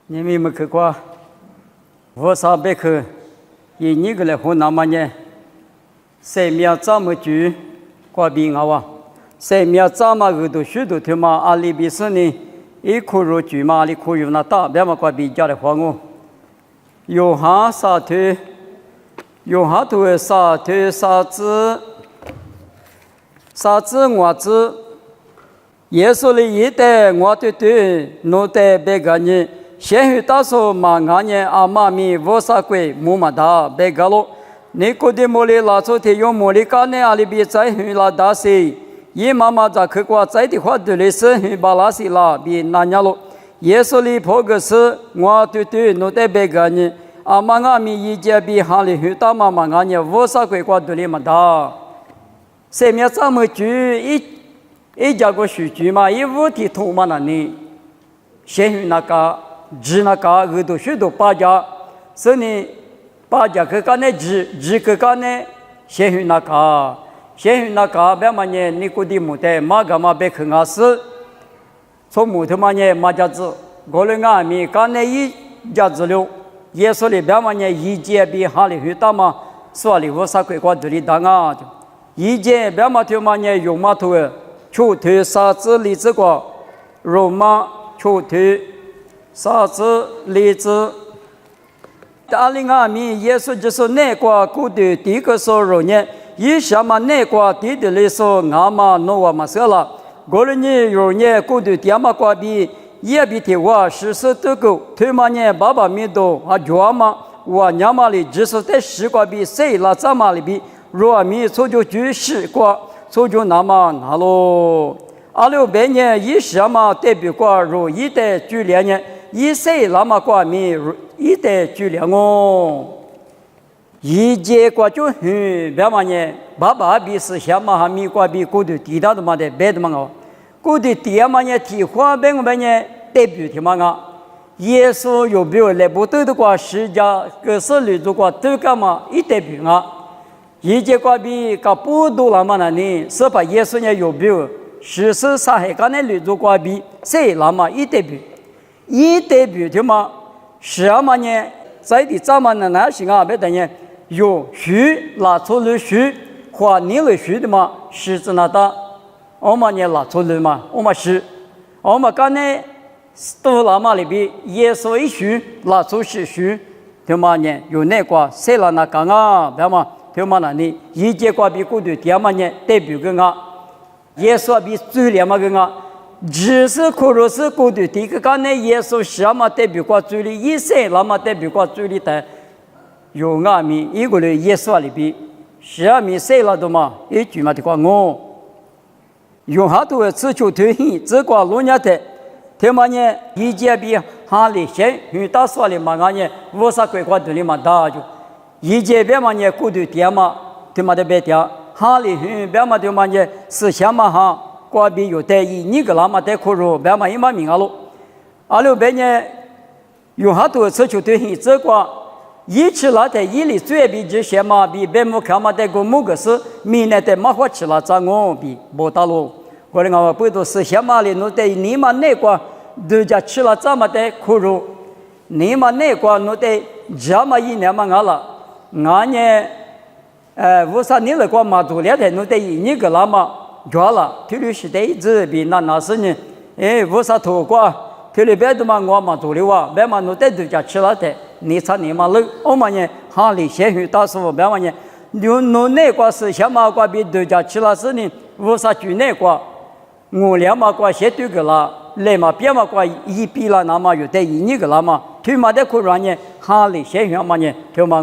你们没去过？我上别去，一个来湖南嘛呢？3秒这么久，过病啊哇！3秒这么个都许多天嘛，阿里比斯呢，一块肉猪嘛，阿里块肉那大，别嘛过病家的黄哦。有哈啥腿？有哈腿啥腿啥子？啥子我子？耶稣的一代我对，奴代别个人。先去打说嘛，俺年阿妈咪我啥鬼木马达别个咯，你估计莫里拉出天用莫里干呢阿里比在去拉打西，伊妈妈在去过在的话对的是去巴拉西拉比那样咯，耶稣里破个是我对奴代别个人，阿妈阿咪一节比哈里去打妈妈俺年我啥鬼过对的嘛达，3秒这么久一家个数据嘛，一五体痛嘛那呢，先去那个。只那个耳朵许多八家，所以八家去干呢，只去干呢，先去那个，别嘛呢，你估计木的马个嘛别去阿死，从木头嘛呢马家子，过来阿米干呢一家子了，耶稣里别嘛呢一节比哈里去打嘛，所以我啥鬼瓜这里打啊，一节别嘛头嘛呢用嘛头诶，出头啥子例子个，肉嘛出头。啥子例子？阿里阿米耶稣就是那个古的第一个说肉呢，以下嘛那个第的来说阿嘛诺瓦嘛说了，过了呢肉呢古的第嘛瓜比也比的话14多个，他嘛呢爸爸咪多啊舅嘛我娘嘛里只是在10瓜比谁啦怎么里比，若米错就10瓜，错就那么那咯。阿六百年以下嘛代表过肉一代距离呢。一岁那么过米一代距离哦，一节过就很别嘛呢，爸爸比是小嘛还米过比过的地大的嘛的别的嘛哦，过的地嘛呢提花别个呢代表的嘛啊，耶稣有没有来不得的过世家个是里头过都干嘛一代表啊，一节过比个不多了嘛那呢，是把耶稣呢有没有14杀害个呢里头过比谁那么一代表。一代表的嘛，是嘛呢？在的咱们那些啊，别等呢，有许拿出来许，或你来许的嘛，是指那的，我们呢拿出来嘛，我们是，我们刚才都那么里边，耶稣一许拿出是许，对嘛呢？有那个谁了那个啊？对嘛？对嘛那呢？一节瓜比古的第嘛呢？代表个啊，耶稣比最了嘛个啊。只是可能是过的第一个干呢，耶稣是嘛代表过嘴里一生，那么代表过嘴里的有阿米一个人耶稣里边，是米谁了的嘛？一句嘛的话我用好多只求推行，只管路人的，他们呢一节比哈里先与大说的嘛俺呢，我啥规划对里嘛大就一节别嘛呢过的点嘛，他们的别点哈里与别嘛的嘛呢思想嘛哈。瓜比有带一，你个那么带可肉，别嘛一嘛名啊喽。阿六百年有好多次就对很这个，一吃了在一里最比这些嘛比别么看嘛带个某个是，明年带嘛花吃了咋我比不大喽。过来我不都是些嘛里弄带你嘛那个，人家吃了咋么带可肉，你嘛那个弄带这么一年嘛俺了，俺呢为啥你那个嘛多了的弄带你个那么？抓了，铁律是得子比那是呢，为啥拖过？铁律别的嘛我嘛做的哇，别嘛弄得人家吃了的，你猜你嘛冷，我嘛呢，哈里先去打死我，别嘛呢，弄那个是小马瓜比人家吃了是呢，为啥就那个？我俩嘛瓜先对个啦，来嘛别嘛瓜一比了，那么有得一个啦嘛，推嘛的可让呢，哈里先去嘛呢，推嘛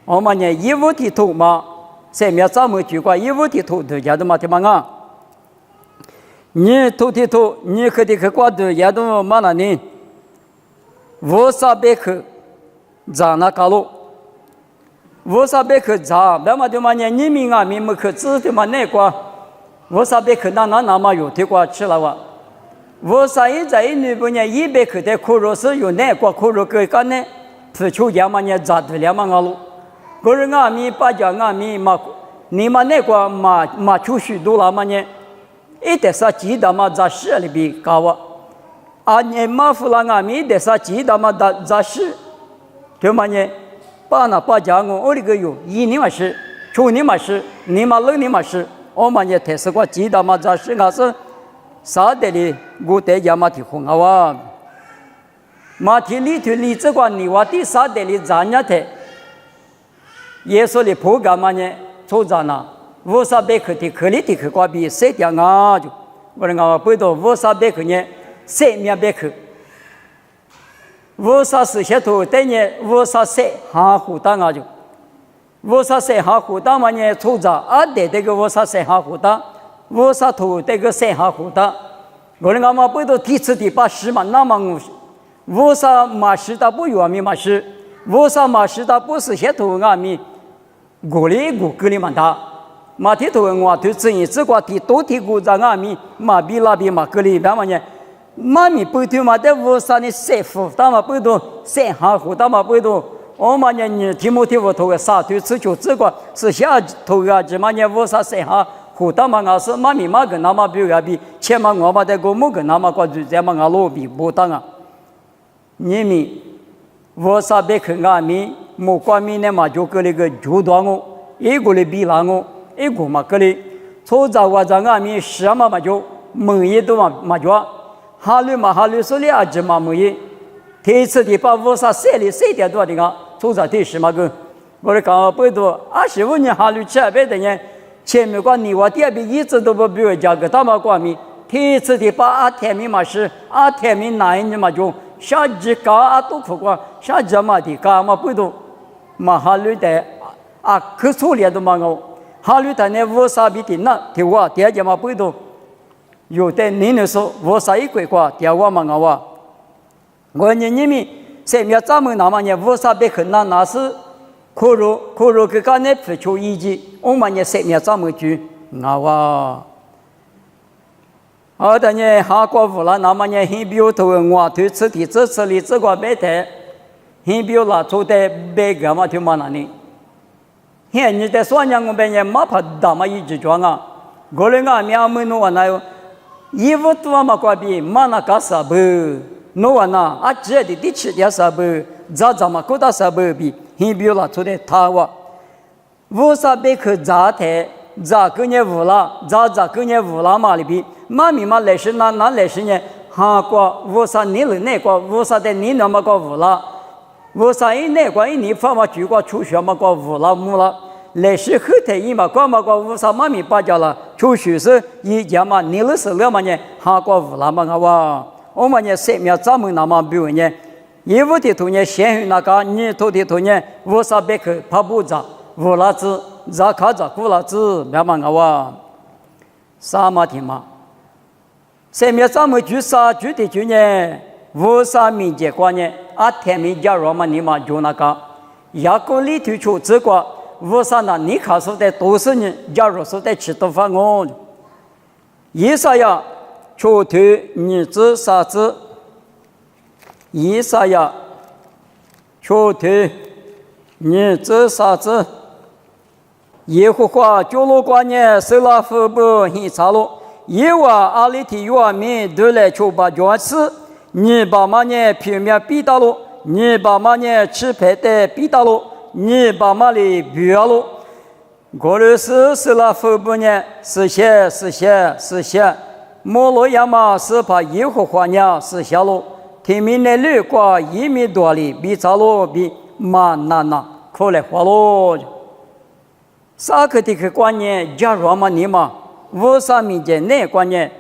我嘛呢一五的头嘛。3秒这么久过，一五的头都家的嘛，对吗？啊，你头的头，你可得去挂的也都嘛那呢？我啥别去，咋那搞咯？我啥别去咋？别嘛对嘛呢？你们啊，你们去吃的嘛那个？我啥别去那么有的瓜吃了哇？我啥一在女不呢？一别去的可肉是有那个可肉给干呢？不求也嘛呢？咋的了嘛啊咯？个人阿米把家阿米嘛，你嘛那个嘛出许多了嘛呢？一点啥鸡蛋嘛在市里边搞啊， 아니 마풀랑아미 데사 지다마 자시 저만에 빠나 빠장고 어리거요 이니마시 조니마시 니말르니마시 오마니 테스과 지다마 자시 가서 사데리 고테 야마티 홍아와 마티리 틀리츠과 니와티 사데리 자냐테 예솔리 보가마네 조자나 워사베크티 클리티 그과비 세량아주 그런가 보도 워사베크네 세미야베크 워사스셰토 때에 워사세 하후당아주 워사세 하후당마네 조자 아데데그 워사세 하후당 워사토 데그 세 하후당 그런가 보도 티츠디 바시만 나망 워사 마시다 부유아미 마시 워사 마시다 부스셰토가미 고리 고글리만다 마티토응와 뒤층이 지과 뒤도티 구장아미 마빌라비 마글리 바마냐 마미 뿌티마데 워사니 세프 다마 뿌도 세하후 다마 뿌도 오마냐니 디모티오 토가 사투 지초 지과 스샤 토가지마냐 워사 세하 후다마가스 마미 마그 나마 비가비 체망 오마데 고무그 나마과 주제망 알로비 보당아 니미 워사 베크가미 모과미네 마조글리그 조도앙오 이골리 비랑오 이고마글리 초자와장아미 시아마마조 멍예도 마조 하르마하르솔리 아즈마무이 테스디파 워사 세리 세디아도아디가 초자 대시마그 뭐랄까 보도 25년 하루차베더냐 체면과 니와 디아비 이즈도 버비어자가 다마과미 테스디파 아테미마시 아테미 나인마조 샤지카 아토코과 샤자마디카 마부도 마할루데 아크솔리아도 망고 할루다네 워사비티나 대와 대자마부도 요때 니네서 워사이괴과 대와 망아와 원님이 세미야자무 나마냐 워사베크나 나스 코로 그간에 표초이지 오마냐 세미야자무주 나와 어다냐 하과불라 나마냐 히비오토응와 뒤츠티 츠츠리 츠과 베테 히비오라 초대 베가마 튜마나니 현니데 소냥베냐 마파다마 이지조anga 고랭아 미아무노와나요 이부투마과비 마나카사브 노와나 아제디 디치야사브 자자마코다사브비 히비오라 초대 타와 워사베크 자테 자그녀불라 자자그녀불라 말비 마미마 레시나 나 레시냐 하과 워사 닐네과 워사데 니나마과 불라 워사이네과 이니파마 주과 추셔마과 불라 무라 레시 흐테 이마과마과 워사 마미 빠자라 추슈스 이자마 닐스려마냐 하과 불라마가와 오마냐 세미야 자무나마 비오냐 예부티 토냐 셴휘나가 니토티 토냐 워사베크 바부자 불라즈 자카자 쿠라즈 мя마가와 사마티마 세미야자무 주사 주디 주냐 워사민제 관냐 아테미자 로마니마 조나가 야콜리 투초 즈과 워사나 니카소데 도스니 자로소데 치토방온 예사야 초퇴 니즈 사즈 예사야 초퇴 니즈 사즈 예호화 조로관냐 슬라프부 히사로 예와 알리티 요아미 들레 초바 조스 니바마네 피미야 비다로 니바마네 치페테 비다로 니바마리 비알로 고르스 슬라프부냐 스셰 모로야마 스파 예호화냐 스샤로 티미네르과 이미도리 비자로 비 마나나 콜레화로 사크티크 관계 자로마니마 워사미제 네 관계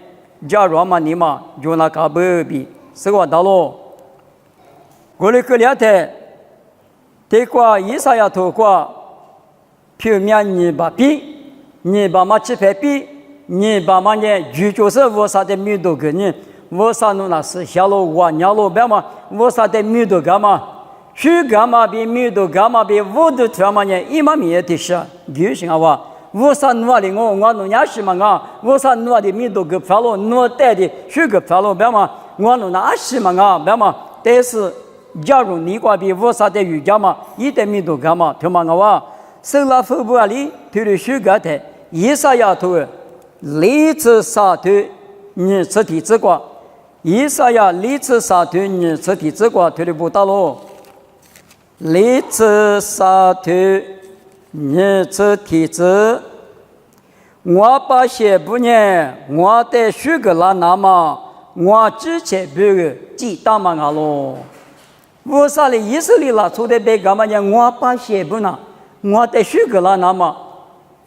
자로마니마 조나카베비 스과달로 고르클리아테 대과 이사야토과 표면니바비 니바마치페비 니바마네 주조서 워사데 미도그니 워사누나스 샬로와 냐로 베마 워사데 미도가마 슈가마 비미도 가마 비 워드 트라마냐 이마미에 티샤 규싱아와 워산누아링오 응아누냐시마가 워산누아디 미도 그 팔로 누어테디 슈그 팔로 베마 응아누나 아시마가 베마 데스 자루 니과비 워사데 유자마 이데 미도 가마 토망아와 슬라프부알리 트르 슈가테 예사야토 리츠사트 니츠티츠과 以赛亚立志杀退你此体之国，退的不到喽。立志杀退你此体之，我把些不呢，我的许个拉那么，我之前别个记大嘛啊喽。我啥哩以色列拉出的别个嘛呢？我把些不呢，我的许个拉那么，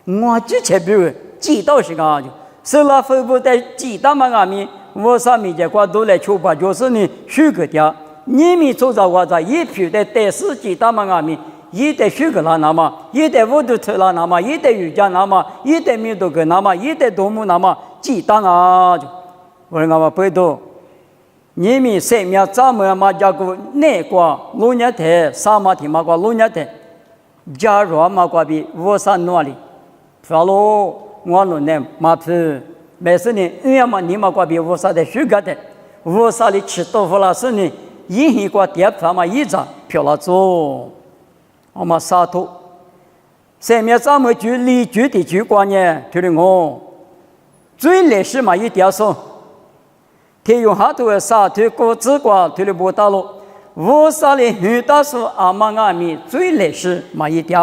我之前别个记到是个就，是拉分布在记大嘛啊咪。我啥米结果都来求吧，就是你许个的，你们做着我在一批的第四季大嘛阿米，一代许个啦那么，一代乌都特啦那么，一代瑜伽那么，一代弥多个那么，一代多木那么，记当啊就，我讲嘛背多，你们生命怎么嘛叫个那个路年台，啥嘛天嘛个路年台，假如嘛个比我啥努力，发喽，我弄呢嘛皮。每次呢，要么你们过比我啥的虚个的，我啥的吃豆腐了是呢，一个点饭嘛一张票了做，我们杀头，上面咱们就离居的居观呢，就是我最历史嘛一点说，天用下头的杀头过之光，就是不大路，我啥的很大数阿妈阿咪最历史嘛一点，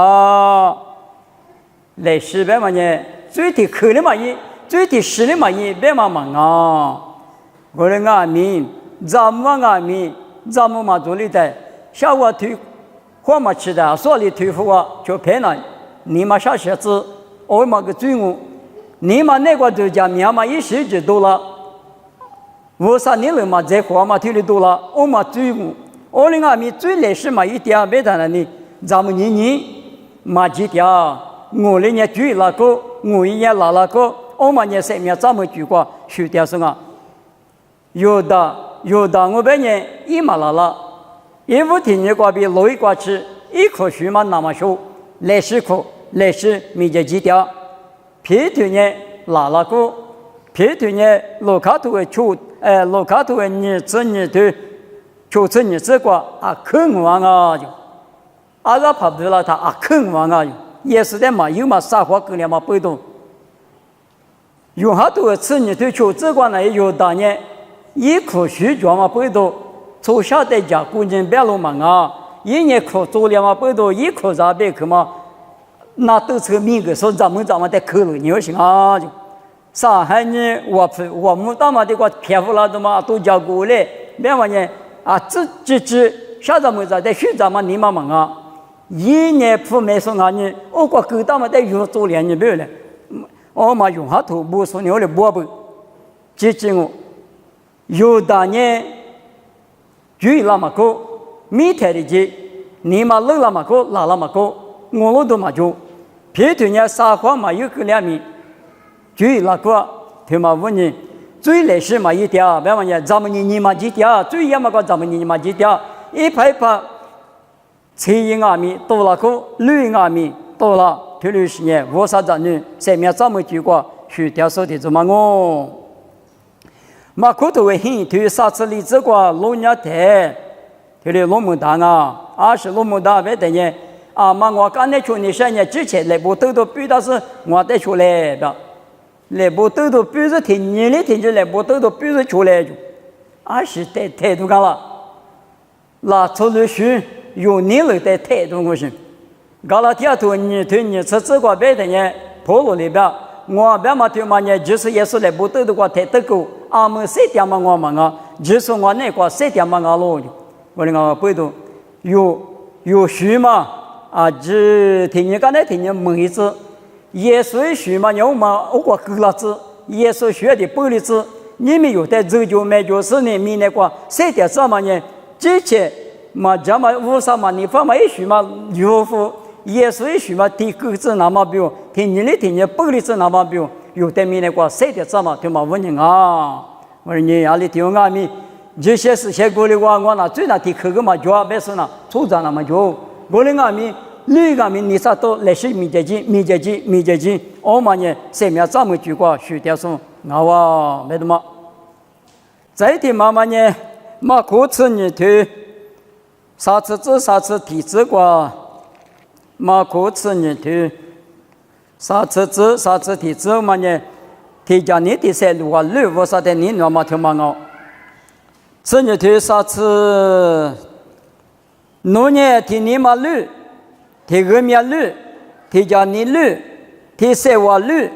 历史呗嘛呢，最的可能嘛一。最第十的嘛，也别嘛忙啊！我的阿弥，咱们阿弥，咱们嘛做里的，下午推，我嘛吃的，所里推服啊，就骗了。你嘛下写字，我嘛个罪恶，你嘛那个就讲面嘛一时就多了。我啥你了嘛，这话嘛推的多了，我嘛罪恶。我的阿弥最历史嘛一点别谈了你，咱们年嘛几点，我的年追那个，我一年拉那个。我们呢生命怎么举过修掉是啊？有的，我本人一马拉拉，一五天你过比路一过去，一棵树嘛那么熟，历史课，历史没得几条，皮头呢拉拉个，皮头呢路卡头的球，路卡头的你子你头，球子你这个啊坑王啊就，阿个跑不了他啊坑王啊，也是的嘛，有嘛啥话跟人嘛不懂。有好多次你对求这个呢，有当年一棵树桩嘛不多，从小在家古人别路嘛啊，一年棵做了嘛不多，一棵啥别去嘛，那都是命个说咱们在口了，你说行啊就，上海呢我们大嘛的个偏户啦的嘛都叫过来，别话呢啊这小咱们在学咱们你嘛嘛啊，一年铺没说啊你，我个狗大嘛在有做两年没有了。我嘛用下头不说牛的波不，接近我，有当年就那么高，每天的节，你嘛冷那么高，拉那么高，我老多嘛就，偏头呢撒谎嘛有个两米，就那个，他嘛问你，最历史嘛一点，别问你咱们你嘛几点，最也嘛个咱们你嘛几点，一排排，车一阿米多那个，绿阿米多了。退了10年，我啥子呢？生命怎么结果？去掉手的怎么我？马可头为很退啥子例子个老年台，退了老木大啊，20老木大别等呢啊嘛我刚才说你3年之前来不都比到是我带出来的，来不都比是天年的天就来不都比是出来就，20代态度干了，那出了书有年了的态度我是。搞了第二头你对你吃这个别的呢，破路里边，我别嘛对嘛呢，就是也是来不得的话太得够，俺们3点嘛我们啊，就是我那个3点嘛俺喽，我的我背头有书嘛啊，只听你刚才听你问一次，耶稣书嘛要嘛我个够了子，耶稣学的背了子，你们有的走就买就是呢，你那个3点什么呢？之前嘛这么无啥嘛，你放嘛一书嘛有福。耶稣一说嘛，听狗子那么标，听你的听你背的字那么标，有的米那个谁的字嘛，对嘛问人啊？我说你哪里听我咪？这些事写过的话，我那最难听口个嘛叫别说那，出张那么叫，我的阿咪，你阿咪你啥都来是米节金，我嘛呢，生命这么久过，学掉说，我啊没得嘛。再听妈妈呢，马可吃你推，啥次体质过。马可吃你头，啥次体质嘛呢？提讲你的山路啊，路我啥的你那么听嘛我，此日推杀次，农业提尼玛绿，提俄米亚绿，提加尼绿，提塞瓦绿，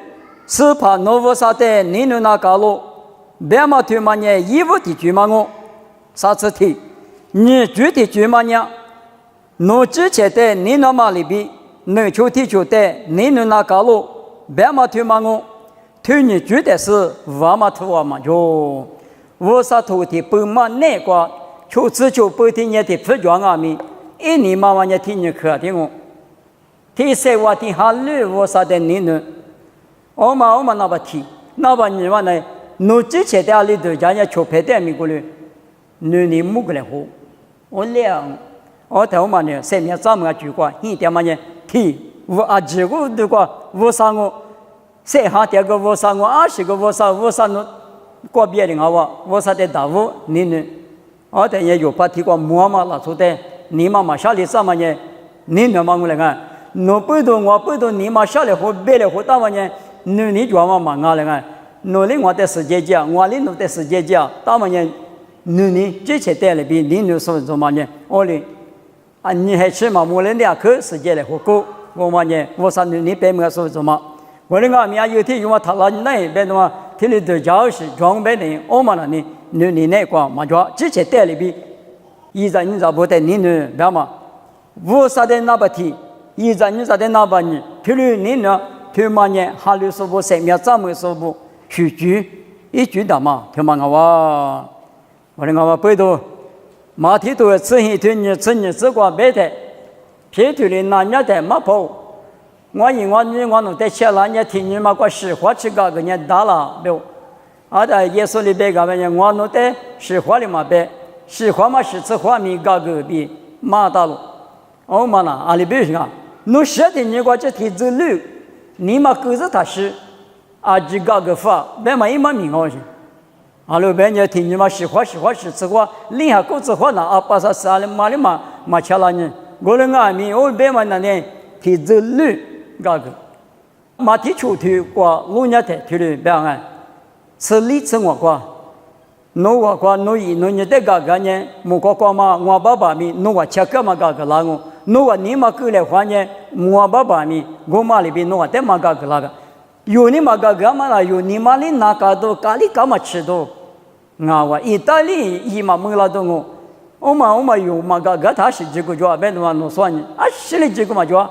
此怕诺沃萨的尼努那嘎罗，别嘛推嘛呢衣服的居嘛我，啥子提，你具体居嘛呢？诺之前的尼努嘛里边，能求提出的尼努那嘎罗，别嘛推嘛我，推你具体是瓦嘛推瓦嘛jo。我啥头的不嘛那个，求只求不听你的不讲阿弥，一年妈妈也听你课的我，听谁话听哈绿我啥的你呢？我嘛那把听，那把你话呢？侬之前的里头人家求陪的米过来，你木过来好，我俩我头嘛呢，上面咱们个主管，一点嘛呢听我阿几个那个我啥我，谁哈第二个我啥我20个我啥侬。过别人我啥的大屋你呢？我等也有把提过木嘛拉出的，你妈妈下来什么呢？你呢嘛我来看，侬不懂我不懂，你妈下来和别来和大嘛呢？你做嘛嘛我来看，侬哩我的世界讲，我哩侬的世界讲，大嘛呢？你之前带来比你说什么呢？我哩啊，你还吃嘛？我哩2口世界来和过，我嘛呢？我啥你白么说什么？我哩我明有天用我他拉那边的嘛。这里头就是装备的，我们那里你那个嘛叫之前带里边，你不带你呢，别嘛，我啥的那不提，你啥的那不你，譬如你呢，譬如嘛呢，哈律说不3秒咱们说不许句一句的嘛，听嘛我的我背到马蹄头吃一顿你吃你吃过白的，皮头里那年的马跑。我弄在吃了，你听你嘛个实话吃个你打了没有？啊的耶稣里边个么我弄在实话里嘛呗，实话嘛是吃话米个比马打了，我嘛那阿里边是个，侬说的你个这提子路，你嘛狗子他是啊这个法，别嘛一嘛明好些，阿里边你听你嘛实话是吃话，另下狗子话那啊把啥啥的嘛吃了呢，我那个米我别嘛那呢提子路。个马蹄出头过路年的头里边啊，吃力吃我过，侬你的个呢，木过嘛，我爸爸咪，侬我吃个嘛个拉我，侬我你嘛过来话呢，我爸爸咪，我嘛里边侬我的嘛个拉个，有你嘛个嘛啦，有你嘛里那个都咖喱干嘛吃都，我意大利伊嘛没拉到我嘛有嘛个他是这个叫别的嘛侬说呢，啊是哩这个嘛叫。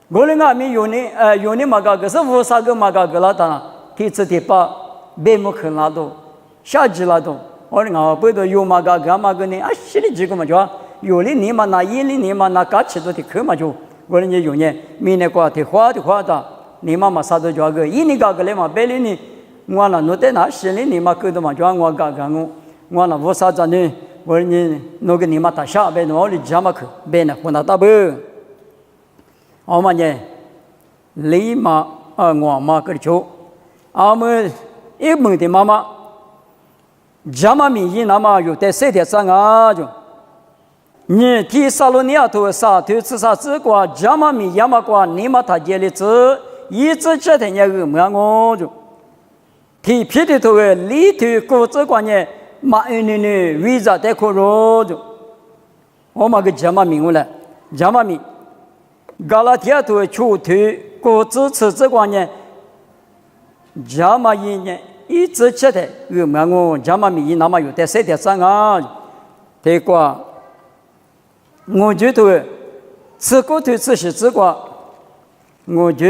我那个米有你嘛个是我啥个嘛个拉的，第次第八别木肯拉到，下季拉到，我那不都有嘛个嘛个呢？啊，是的这个嘛叫有的你嘛那一的你嘛那嘎吃到的可嘛就，我那有呢，明年过的花的，你嘛啥都叫个，一年个来嘛别的呢，我那弄的那是的你嘛个的嘛叫我我那我啥子呢？我那弄个你嘛大下别我的家嘛去，别那混那大不？我们呢，立马我妈个求，我们一门的妈妈，家嘛民意那么有在3天3啊就，你提萨罗尼亚头啥头吃啥子过，家嘛民意嘛过，你嘛他家里吃，一直吃的那个么我就，提皮的头里头果子过呢，马你为啥在苦肉就，我们个家嘛民了，家嘛民。加拉提亚头出头果子吃这个呢，家嘛一年一直吃的，我家嘛米那么有的3天3啊，这个我觉得吃过头吃是这个，我就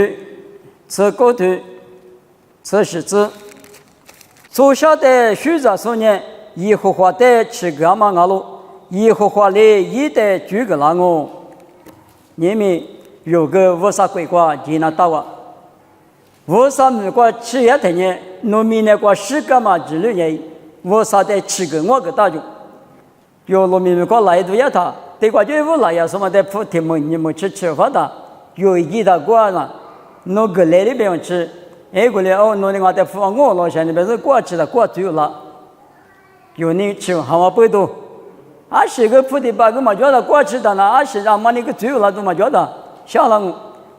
吃过头吃是这，做下的选择说呢，以后花的吃个嘛阿罗，以后花的一的举个那我，你们。有个我啥鬼瓜济南大哇，我啥没瓜吃也等呢，农民那瓜10个嘛之类呢，我啥的吃个我个大就，有农民瓜来都要他，对瓜就我来呀什么的不听么你们吃饭的，有一大瓜呢，弄个来里边吃，过来弄的我的父我老乡那边是瓜吃的瓜最了，有你吃还我不多，是个不的把个嘛叫他瓜吃的呢，20让嘛那个最了都嘛叫他。下了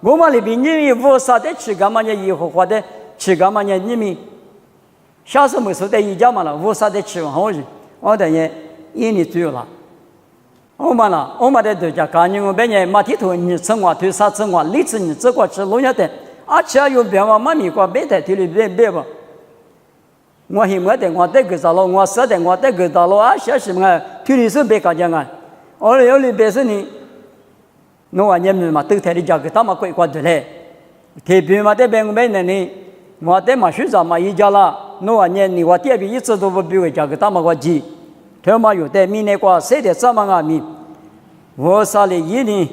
我们里边你我啥的吃干嘛呢？以后花的吃干嘛呢？你们下次没说的一家嘛了，我啥的吃好些，我等于一年左右了。我们啦，我们的国家干净，我别人马蹄头你吃我推啥吃我，荔枝你吃过吃龙虾的，而且有别话妈咪过别的地里别不。我希望的我得个啥了，我说的我得个啥了啊？些什么推理是别干净啊？我有里别是你，我你们嘛都台里家个他妈贵关的嘞，特别嘛这边我们呢，我得嘛学长嘛一家啦，我你我这边一直都不比我家个他妈个急。他妈有的明年过谁的这么阿米，我啥哩一年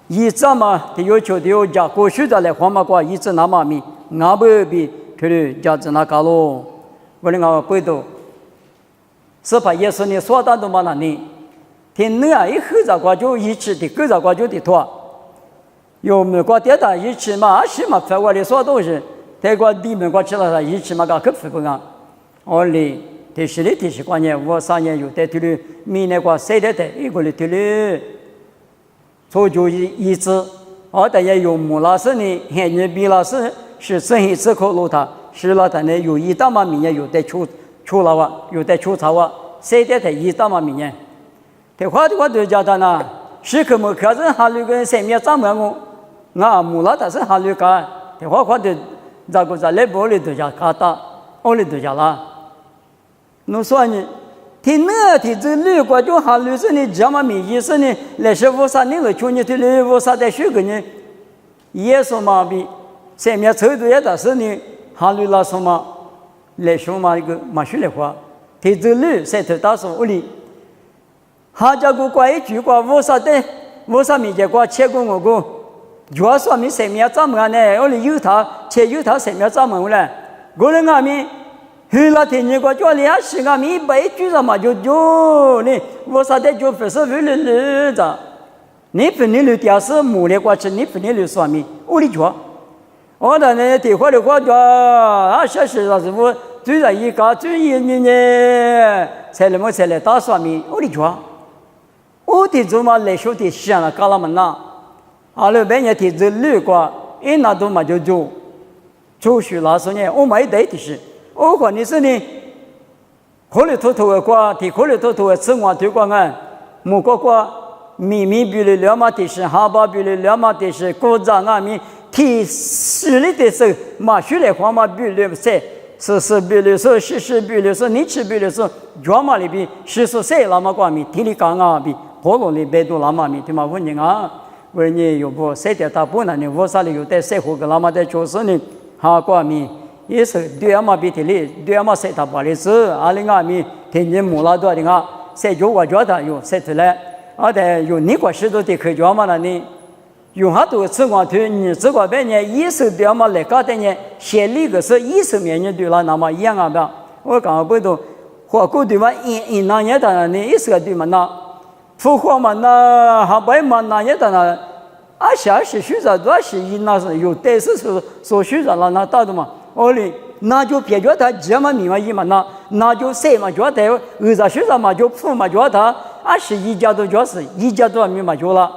一这么的要求的要加过去的来黄马过一直那么米，俺不比他的价值那高喽，我的俺不都，是怕也是你说的都嘛那呢，听你啊一后着过就一起的，后着过就的多，有没过跌打一起嘛，是嘛反过来说都是，泰国地面过去了一起嘛个可不不啊，我哩。提示关键，我3年有在这里，明年过谁的一个里这里，做就一直，我等下有木老师呢，还有毕老师是正一次考路他，是了他呢有一大嘛明年有在出了哇，有在出草哇，谁的一大嘛明年，这话的话就叫他呢，是可么可是哈律跟谁面怎么样我木老他是哈律干，这话的这个在内部里头叫卡达，我里头叫啦。侬说呢？听那听这旅馆就哈旅是呢，这么明意思呢？来是我啥人了？去年的旅我啥在学个呢？也说嘛比，前面抽的也但是呢，哈旅拉说嘛，来说嘛一个嘛学来话，听这旅谁头打说屋里，哈家个关一句话，我啥的，我啥没见过，切过我个，主要说明前面怎么样呢？屋里有他，切有他前面怎么了？我人阿面。后来听人家叫2时间米100句什么就呢，我啥的就不是为了日子，你分你的电视木来过去，你分你的算命，我的讲，我的呢电话的话叫小时啥子我最在一个最一年呢，才那么才来打算命，我的讲，我的做嘛来说的想了搞了么呐，后来别人提着旅馆，一拿到嘛就学老师呢，我没得的是。我管你是呢，可里头的瓜，提可里头的吃完推广啊，木瓜米比了2码的是，哈巴比了2码的是，果子啊米提10里的是，马学来黄马比了是比了是10比了是，你吃比了是，2码里比10那么瓜米，提里刚啊比，火炉里摆多那么米，对嘛问你啊？问你有不谁的大不难呢？我啥里有带谁火个那么在做事呢？哈瓜米。也是2码比提里，2码谁打玻璃子，2米天天木拉多的啊，谁就我觉得有谁出来，但有你个许多的可讲嘛了呢，用好多吃光腿，你这个别人一手2码来搞的呢，先那个是一手面人对了，那么一样啊吧？我刚不懂，火锅对嘛，一那也当然呢，一手对嘛那，复活嘛那，还白嘛那也当然，下是学着多是一那是有但是说学着了那到的嘛。我哩，那就别觉得这么密嘛一嘛那就谁嘛觉得儿子学生嘛就父嘛觉得是一家都觉是一家都密嘛觉了，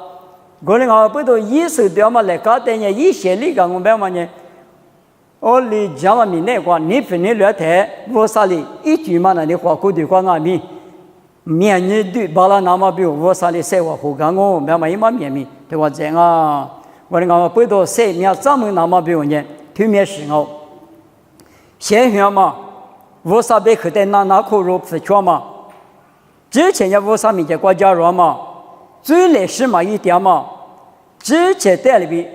我哩我不都一手掉嘛来搞的呢，一些里个我别嘛呢，我哩这么密那个你分你了台，我啥哩一句嘛那你话过对话阿密，面你对把了那么比我啥哩谁话好讲我别嘛一嘛面面对我这样啊，我哩我不都谁面专门那么比我呢，对面是我。现象嘛，我啥别去的拿口肉不全嘛，之前也我啥没见国家人嘛，最历史嘛一点嘛，之前在里边，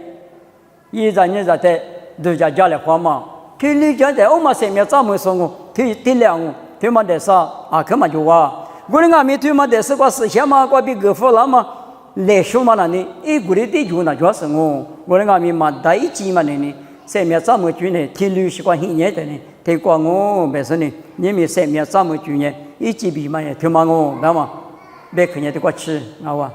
一在你在都家家里话嘛，他你讲的我们身边怎么说我，他两我，他们的啥可嘛就话，我的俺们他们的是个思想嘛，个比个富了嘛，历史嘛那呢，一股的地就那主要是我的俺们嘛大一级嘛呢。身边怎么住呢？听律师关很严的呢，听讲我没事呢。你们身边怎么住呢？一级比嘛也听嘛我，那么别看人家的过吃，那哇。